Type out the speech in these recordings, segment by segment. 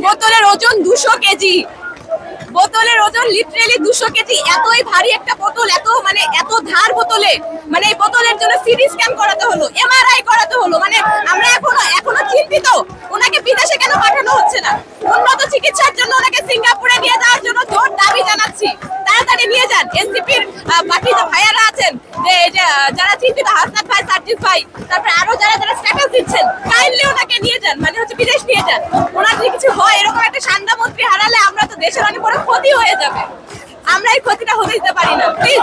বোতলের ওজন 200 কেজি। বোতলের ওজন লিটারালি 200 কেজি। এতই ভারী একটা বোতল, এত ধার বোতলে, এই বোতলের জন্য সিটি স্ক্যান করাতে হলো, এমআরআই করাতে হলো। আমরা এখনো চিন্তিত ওনাকে বিদেশে কেন পাঠানো হচ্ছে না। উন্নত চিকিৎসার জন্য ওনাকে সিঙ্গাপুরে নিয়ে যাওয়ার জন্য জোর দাবি জানাচ্ছি। তাড়াতাড়ি নিয়ে যান। এনসিপির বাকি যে ভাইয়ারা আছেন, যারা চিন্তিত, হাসনাত ভাই, সার্জিস ভাই, তারপরে আরো যারা স্ট্যাটাস দিচ্ছেন, কাইন্ডলি ওনাকে নিয়ে যান, বিদেশ নিয়ে যান। ওনার যদি কিছু হয়, এরকম একটা সান্ধ্যা মন্ত্রী হারালে আমরা তো দেশের অনেক বড় ক্ষতি হয়ে যাবে। আমরা এই ক্ষতিটা হতে দিতে পারি না। প্লিজ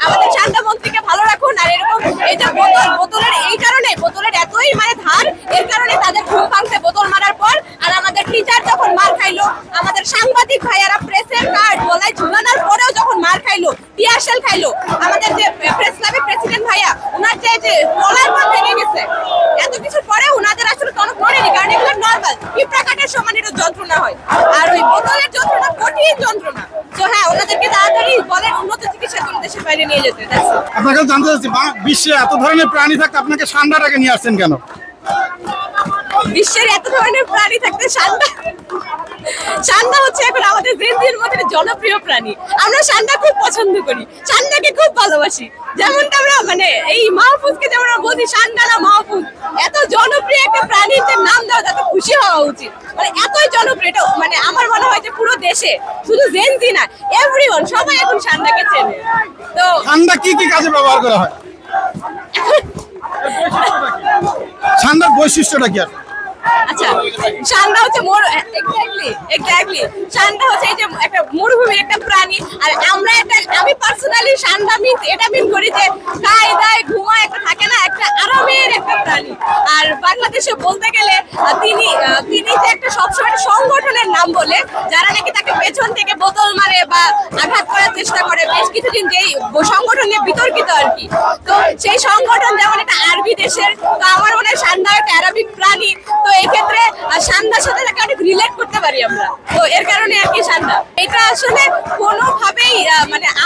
আমাদের সান্ধ্যা মন্ত্রীকে ভালো রাখুন। আর এরকম এই যে বোতলের এই কারণে, বোতলের এতই ধার, এর কারণে তাদের ঘুম ভাঙছে বোতল মারার পর। আর আমাদের টিচার যখন মার খাইলো, আমাদের সাংবাদিক ভাইয়ারা প্রেসের কার্ড গলায় ঝুলানোর পরেও যখন মার খাইলো, টিয়ারশেল খাইলো, আমাদের যে প্রেস ক্লাবের প্রেসিডেন্ট ভাইয়া, ওনার যে কলার পর ভেঙে গেছে, এত কিছুর পরে ওনাদের আসলে টনক নড়েনি, কারণ এগুলো নর্মাল পিঁপড়া কাটার সমান এটা যন্ত্রণা হয়। আর ওই বোতলের যন্ত্রণা কঠিন যন্ত্রণা। তো হ্যাঁ, ওনাদেরকে তাড়াতাড়ি বলেন উন্নত চিকিৎসার জন্য দেশের বাইরে নিয়ে যেতে। আপনাকে জানতে চাচ্ছি, বিশ্বে এত ধরনের প্রাণী থাকতে আপনাকে সান্ডাটাকে নিয়ে আসছেন কেন? বিশ্বের এত ধরনের প্রাণী থাকতে সান্ডা হচ্ছে এখন আমাদের জেনজির মধ্যে জনপ্রিয় প্রাণী। আমরা সান্ডা খুব পছন্দ করি, সান্ডাকে খুব ভালোবাসি। যেমনটা আমরা এই মাহফুজকে যেমন আমরা বলছি সান্ডা না মাহফুজ, এত জনপ্রিয় একটা প্রাণীর নাম দেওয়া যাতে খুশি হওয়া উচিত। এতই জনপ্রিয়, এটা আমার মনে হয় যে পুরো দেশে শুধু জেনজি না, এভরিওয়ান, সবাই এখন সান্ডাকে চেনে। তো সান্ডা কি কি কাজে ব্যবহার করা হয়? সান্ডার বৈশিষ্ট্যটা কি? আচ্ছা, সান্ডা হচ্ছে এক্স্যাক্টলি সান্ডা হচ্ছে এই যে একটা মরুভূমির একটা প্রাণী। আর আমি পার্সোনালি সান্ডা এটা মিন করি যে খায় দায় ঘুমায়, একটা থাকে না, একটা আরামের একটা প্রাণী। আর বাংলাদেশে বলতে গেলে তিনি যে একটা সবসময় সংগঠনের নাম বলে, যারা নাকি তাকে পেছন থেকে বোতল মারে বা আঘাত করার চেষ্টা করে, বেশ কিছুদিন যেই সংগঠন নিয়ে বিতর্কিত আর কি। তো সেই সংগঠন যেমন একটা আরবি দেশের, তো আমার মনে হয় সান্ডা একটা আরবিক প্রাণী। তো এই ক্ষেত্রে সান্ডার সাথে তাকে অনেক রিলেট করতে পারি আমরা। তো এর কারণে আর কি সান্ডা এটা আসলে কোনোভাবেই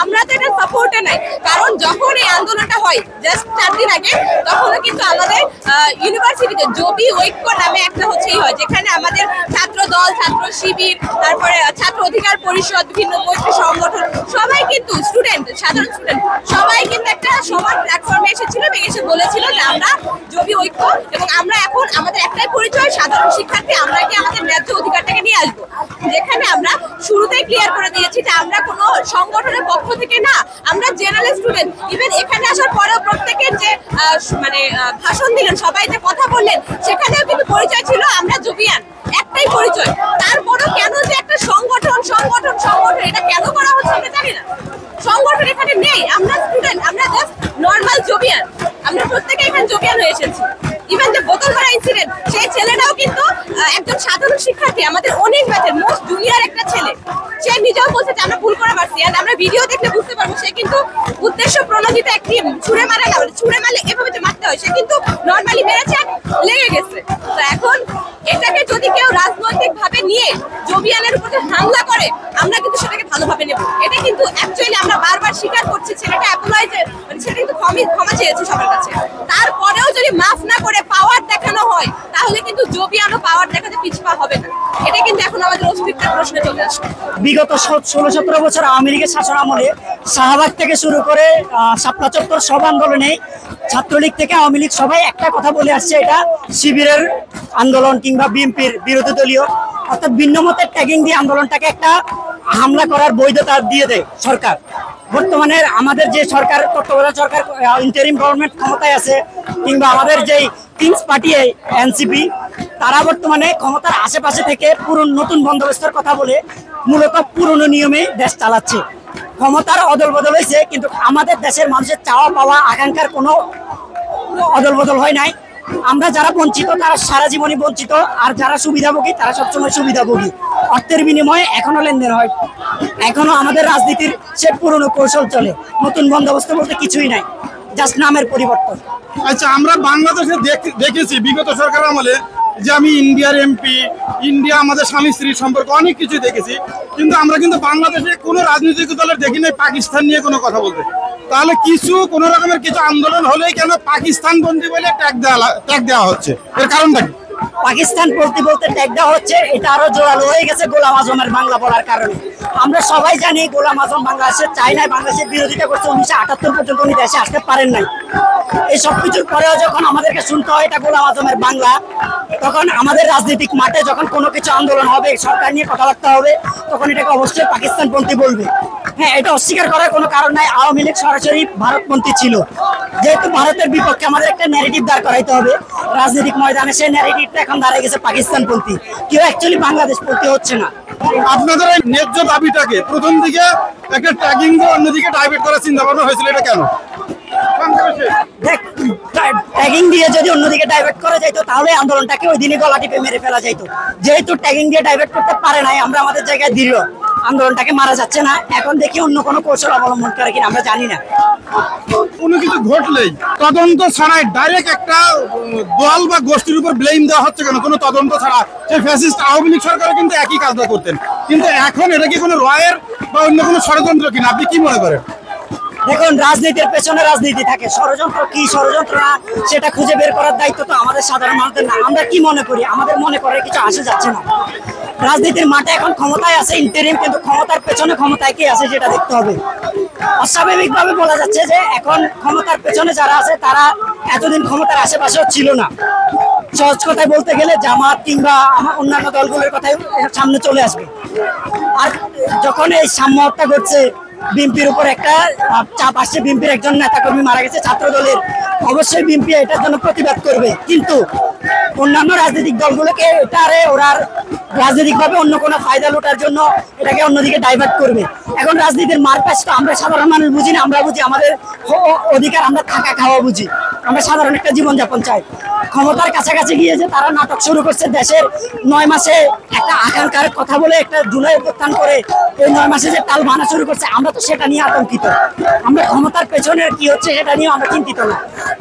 আমরা তো এটা সাপোর্টে নাই। কারণ যখন এই আন্দোলনটা হয় জাস্ট 4 দিন আগে, তখনও কিন্তু আমাদের ইউনিভার্সিটিতে জবি ঐক্য নামে একটা হয়, যেখানে আমাদের ছাত্র দল, ছাত্র শিবির, তারপরে ছাত্র অধিকার পরিষদ, বিভিন্ন মৈত্রী সংগঠন, সবাই কিন্তু সাধারণ স্টুডেন্ট সবাই কিন্তু একটা সমান প্ল্যাটফর্মে এসেছিল এবং এসে বলেছিল যে আমরা জবি ঐক্য, এবং আমরা এখন আমাদের একটাই পরিচয়, সাধারণ শিক্ষার্থী, আমরা কি আমাদের ন্যায্য অধিকারটাকে নিয়ে আসবো। যেখানে আমরা শুরুতেই ক্লিয়ার করে দিয়েছি যে আমরা কোনো সংগঠনের পক্ষ থেকে না, আমরা জেনারেল স্টুডেন্ট। ইভেন এখানে আসার পরেও প্রত্যেকের যে ভাষণ দিলেন, সবাই যে কথা বললেন, সেখানেও কিন্তু পরিচয় ছিল আমরা জবিয়ান, একটাই পরিচয়। তারপরেও কেন যে একটা সংগঠন এটা কেন করা হচ্ছে আমরা জানি না। সংগঠন এখানে নেই, আমরা স্টুডেন্ট, আমরা জাস্ট নর্মাল জবিয়ান। আমরা প্রত্যেকে এখানে জবিয়ান হয়ে এসেছি। ইভেন যে বোতল মারা ইনসিডেন্ট, সেই ছেলেটাও কিন্তু একজন সাধারণ শিক্ষার্থী, আমাদের অনেক ব্যাচের মোস্ট জুনিয়র একটা ছেলে। সে নিজেও বলছে যে আমরা ভুল করে পারছি, আর আমরা ভিডিও দেখলে বুঝতে পারবো সে কিন্তু উদ্দেশ্য প্রণোদিত একটি ছুঁড়ে মারা না, ছুঁড়ে মারলে এভাবে যে মারতে হয়, সে কিন্তু নর্মালি মেরেছে, লেগে গেছে। তো এখন এটাকে যদি কেউ রাজনৈতিক ভাবে নিয়ে জবিয়ানের উপর হামলা করে, আমরা কিন্তু সেটাকে ভালোভাবে নেব। এটা কিন্তু অ্যাকচুয়ালি আমরা বারবার স্বীকার করছি, ছেলেটা সেটা কিন্তু ক্ষমা চেয়েছে সবার কাছে। তারপরেও যদি মাফ না করে পাওয়ার দেখানো হয়, তাহলে কিন্তু জবিয়ানও পাওয়ার দেখাতে পিছপা হবে না। এটা কিন্তু এখন আমাদের অস্তিত্বের প্রশ্নে চলে আসে। বিগত 16-17 বছর আওয়ামী লীগের শাসন আমলে শাহবাগ থেকে শুরু করে শাপলা চত্বর সব আন্দোলনে ছাত্রলীগ থেকে আওয়ামী লীগ সবাই একটা কথা বলে আসছে, এটা শিবিরের আন্দোলন কিংবা বিএনপির বিরোধী দলীয়, অর্থাৎ ভিন্ন মতের ট্যাগিং দিয়ে আন্দোলনটাকে একটা হামলা করার বৈধতা দিয়ে দেয় সরকার। বর্তমানে আমাদের যে সরকার, তত্ত্বাবধায়ক সরকার, ইন্টারিম গভর্নমেন্ট ক্ষমতায় আছে, কিংবা আমাদের যেই কিংস পার্টি এনসিপি, তারা বর্তমানে ক্ষমতার আশেপাশে থেকে নতুন বন্দোবস্তের কথা বলে মূলত পুরনো নিয়মে দেশ চালাচ্ছে। ক্ষমতার অদল বদল হয়েছে, কিন্তু আমাদের দেশের মানুষের চাওয়া পাওয়া আকাঙ্ক্ষার কোনো অদল বদল হয় নাই। আমরা যারা বঞ্চিত তারা সারা জীবনই বঞ্চিত, আর যারা সুবিধাভোগী তারা সবসময় সুবিধাভোগী। অর্থের বিনিময়ে এখনো লেনদেন হয়, এখনো আমাদের রাজনীতির সে পুরনো কৌশল চলে। নতুন বন্দোবস্ত বলতে কিছুই নাই, জাস্ট নামের পরিবর্তন। আচ্ছা, আমরা বাংলাদেশে দেখেছি বিগত সরকার আমলে যে আমি ইন্ডিয়ার এমপি, ইন্ডিয়া আমাদের স্বামী স্ত্রীর সম্পর্ক অনেক কিছু দেখেছি, কিন্তু আমরা কিন্তু বাংলাদেশে কোনো রাজনৈতিক দলের দেখি নাই পাকিস্তান নিয়ে কোনো কথা বলতে। তাহলে কোনো রকমের কিছু আন্দোলন হলেই কেন পাকিস্তান বন্দী বলে ট্যাগ দেওয়া হচ্ছে, এর কারণটা কি? পাকিস্তান বলতে বলতে ট্যাগ দেওয়া হচ্ছে, এটা আরো জোরালো হয়ে গেছে গোলাম আজমের বাংলা বলার কারণে। আমরা সবাই জানি গোলাম আজম বাংলাদেশে চায় নাই, বাংলাদেশের বিরোধিতা করছে, 1978 পর্যন্ত উনি দেশে আসতে পারেন নাই। এই সব কিছুর পরেও যখন আমাদেরকে শুনতে হয় এটা গোলাম আজমের বাংলা, তখন আমাদের রাজনৈতিক মাঠে যখন কোনো কিছু আন্দোলন হবে, সরকার নিয়ে কথাবার্তা হবে, তখন এটাকে অবশ্যই পাকিস্তানপন্থী বলবে। হ্যাঁ, এটা অস্বীকার করার কোনো কারণ নাই। আওয়ামী লীগ সরাসরি ভারতপন্থী ছিল, যেহেতু ভারতের বিপক্ষে আমাদের একটা ন্যারেটিভ দাঁড় করাইতে হবে রাজনৈতিক ময়দানে, সেই ন্যারেটিভটা এখন দাঁড়িয়ে গেছে পাকিস্তানপন্থী, কেউ অ্যাকচুয়ালি বাংলাদেশপন্থী হচ্ছে না। আপনাদের এই ন্যায্য দাবিটাকে প্রথম দিকে একটা ট্যাগিং দিয়ে অন্যদিকে ডাইভার্ট করার চিন্তা ভাবনা হয়েছিল, এটা কেন? ট্যাগিং দিয়ে যদি অন্যদিকে ডাইভার্ট করা যাইতো তাহলে আন্দোলনটাকে ওই দিনই গলা টিপে মেরে ফেলা যাইতো। যেহেতু ট্যাগিং দিয়ে ডাইভার্ট করতে পারে নাই, আমরা আমাদের জায়গায় দৃঢ়, আন্দোলনটাকে মারা যাচ্ছে না। এখন দেখি অন্য কোনো কৌশল অবলম্বন করে কিনা আমরা জানি না। কোনো কিছু ঘটলেই তদন্ত ছাড়াই ডাইরেক্ট একটা দল বা গোষ্ঠীর উপর ব্লেম দেওয়া হচ্ছে কেন? কোনো তদন্ত ছাড়া সেই ফ্যাসিস্ট আওয়ামী লীগ সরকার কিন্তু একই কাজটা করতেন, কিন্তু এখন এটা কি কোনো রয়ের বা অন্য কোনো ষড়যন্ত্র কিনা? আপনি কি মনে করেন? দেখুন, রাজনীতির পেছনে রাজনীতি থাকে, ষড়যন্ত্র কি ষড়যন্ত্র না সেটা খুঁজে বের করার দায়িত্ব তো আমাদের সাধারণ মানুষদের না। আমরা কি মনে করি, আমাদের মনে করে কিছু আসে যাচ্ছে না। রাজনীতির মাঠে এখন ক্ষমতায় আছে ইন্টারিম, কিন্তু ক্ষমতার পেছনে ক্ষমতায় কে আছে সেটা দেখতে হবে। অস্বাভাবিকভাবে বলা যাচ্ছে যে এখন ক্ষমতার পেছনে যারা আছে তারা এতদিন ক্ষমতার আশেপাশেও ছিল না। সহজ কথায় বলতে গেলে জামাত কিংবা অন্যান্য দলগুলোর কথাই সামনে চলে আসবে। আর যখন এই সাম্য হত্যা ঘটছে, বিএনপির উপর একটা চাপ আসছে, বিএনপির একজন নেতাকর্মী মারা গেছে ছাত্র দলের, অবশ্যই বিএনপি এটার জন্য প্রতিবাদ করবে, কিন্তু অন্যান্য রাজনৈতিক দলগুলোকে এটারে ওরা রাজনৈতিকভাবে অন্য কোনো ফায়দা লুটার জন্য এটাকে অন্যদিকে ডাইভার্ট করবে। এখন রাজনীতির মারপ্যাচ তো আমরা সাধারণ মানুষ বুঝি না, আমরা বুঝি আমাদের অধিকার, আমরা থাকা খাওয়া বুঝি, আমরা সাধারণ একটা জীবনযাপন চাই। ক্ষমতার কাছাকাছি গিয়ে যে তারা নাটক শুরু করছে, দেশের 9 মাসে একটা আকাঙ্ক্ষার কথা বলে একটা জুলাই অভ্যুত্থান করে এই 9 মাসে যে তাল ভাঙা শুরু করছে, আমরা তো সেটা নিয়ে আতঙ্কিত। আমরা ক্ষমতার পেছনে কি হচ্ছে সেটা নিয়ে আমরা চিন্তিত না,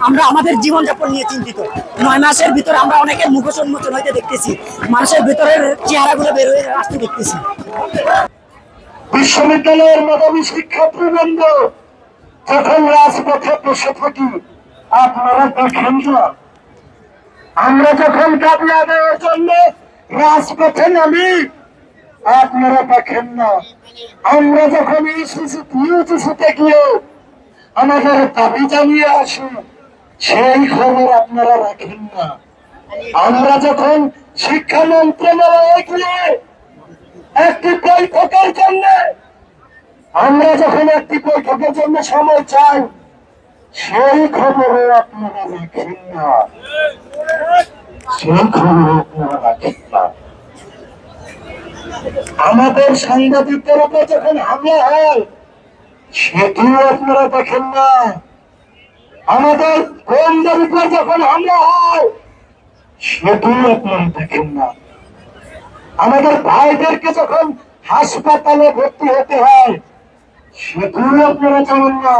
আমরা আমাদের জীবনযাপন নিয়ে চিন্তিত। 9 মাসের ভিতরে আমরা অনেকের মুখোশ উন্মোচন হইতে দেখতেছি, মানুষের ভিতরের চেহারাগুলো বের হয়ে আসতে দেখতেছি। বিশ্ববিদ্যালয়ের মেধাবী শিক্ষার্থীবৃন্দ যখন রাজপথে বসে থাকি, আপনারা দেখেন না, আমরা যখন দাবি আদায়ের জন্য রাজপথে নামি, আপনারা দেখেন না। আমরা যখন ইউজিসিতে গিয়ে আমাদের দাবি জানিয়ে আসি, সেই খবর আপনারা রাখেন না। আমরা যখন শিক্ষা মন্ত্রণালয়ে গিয়ে একটি বৈঠকের জন্য সময় চাই, সেই খবরও আপনারা রাখেন না, সেই খবরও আপনারা রাখেন না। আমাদের সাংবাদিকদের উপর যখন হামলা হয়, সেটিও আপনারা দেখেন না। আমাদের গোয়েন্দার উপর যখন হামলা হয়, সেটিও আপনারা দেখেন না। আমাদের ভাইদেরকে যখন হাসপাতালে ভর্তি হতে হয়, সেটিও আপনারা জানেন না।